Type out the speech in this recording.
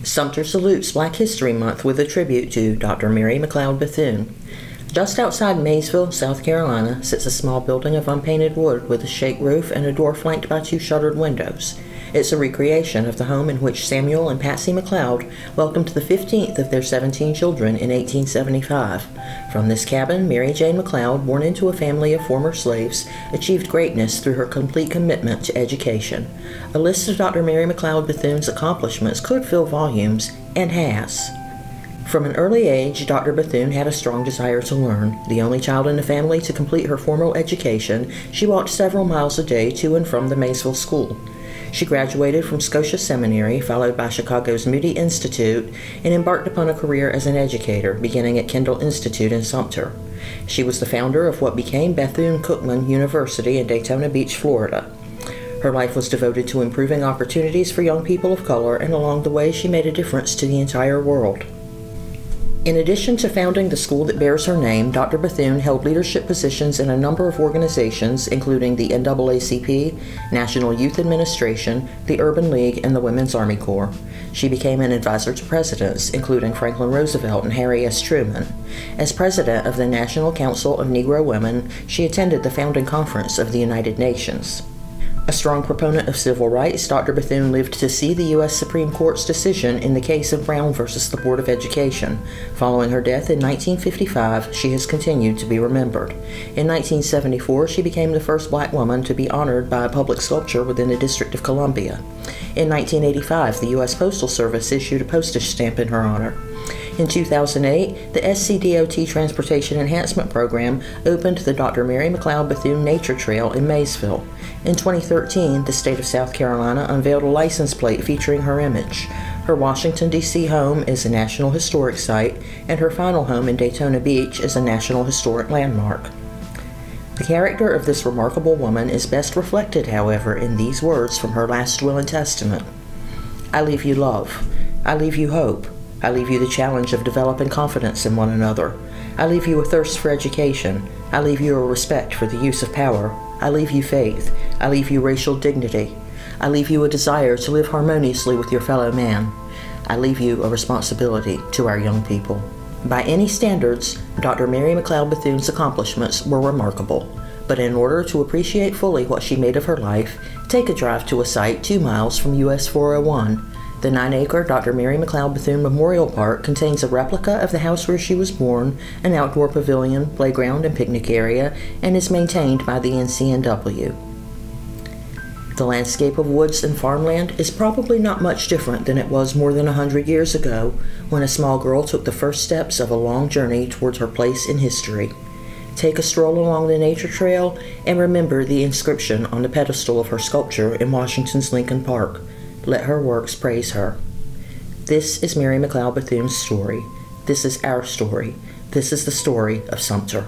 Sumter salutes Black History Month with a tribute to Dr. Mary McLeod Bethune. Just outside Maysville, South Carolina, sits a small building of unpainted wood with a shake roof and a door flanked by 2 shuttered windows. It's a recreation of the home in which Samuel and Patsy McLeod welcomed the 15th of their 17 children in 1875. From this cabin, Mary Jane McLeod, born into a family of former slaves, achieved greatness through her complete commitment to education. A list of Dr. Mary McLeod Bethune's accomplishments could fill volumes, and has. From an early age, Dr. Bethune had a strong desire to learn. The only child in the family to complete her formal education, she walked several miles a day to and from the Maysville School. She graduated from Scotia Seminary, followed by Chicago's Moody Institute, and embarked upon a career as an educator, beginning at Kendall Institute in Sumter. She was the founder of what became Bethune-Cookman University in Daytona Beach, Florida. Her life was devoted to improving opportunities for young people of color, and along the way she made a difference to the entire world. In addition to founding the school that bears her name, Dr. Bethune held leadership positions in a number of organizations, including the NAACP, National Youth Administration, the Urban League, and the Women's Army Corps. She became an advisor to presidents, including Franklin Roosevelt and Harry S. Truman. As president of the National Council of Negro Women, she attended the founding conference of the United Nations. A strong proponent of civil rights, Dr. Bethune lived to see the U.S. Supreme Court's decision in the case of Brown versus the Board of Education. Following her death in 1955, she has continued to be remembered. In 1974, she became the first black woman to be honored by a public sculpture within the District of Columbia. In 1985, the U.S. Postal Service issued a postage stamp in her honor. In 2008, the SCDOT Transportation Enhancement Program opened the Dr. Mary McLeod Bethune Nature Trail in Maysville. In 2013, the state of South Carolina unveiled a license plate featuring her image. Her Washington, D.C. home is a National Historic Site, and her final home in Daytona Beach is a National Historic Landmark. The character of this remarkable woman is best reflected, however, in these words from her last will and testament. "I leave you love. I leave you hope. I leave you the challenge of developing confidence in one another. I leave you a thirst for education. I leave you a respect for the use of power. I leave you faith. I leave you racial dignity. I leave you a desire to live harmoniously with your fellow man. I leave you a responsibility to our young people." By any standards, Dr. Mary McLeod Bethune's accomplishments were remarkable. But in order to appreciate fully what she made of her life, take a drive to a site 2 miles from US 401. The 9-acre Dr. Mary McLeod Bethune Memorial Park contains a replica of the house where she was born, an outdoor pavilion, playground, and picnic area, and is maintained by the NCNW. The landscape of woods and farmland is probably not much different than it was more than 100 years ago, when a small girl took the first steps of a long journey towards her place in history. Take a stroll along the nature trail and remember the inscription on the pedestal of her sculpture in Washington's Lincoln Park. Let her works praise her. This is Mary McLeod Bethune's story. This is our story. This is the story of Sumter.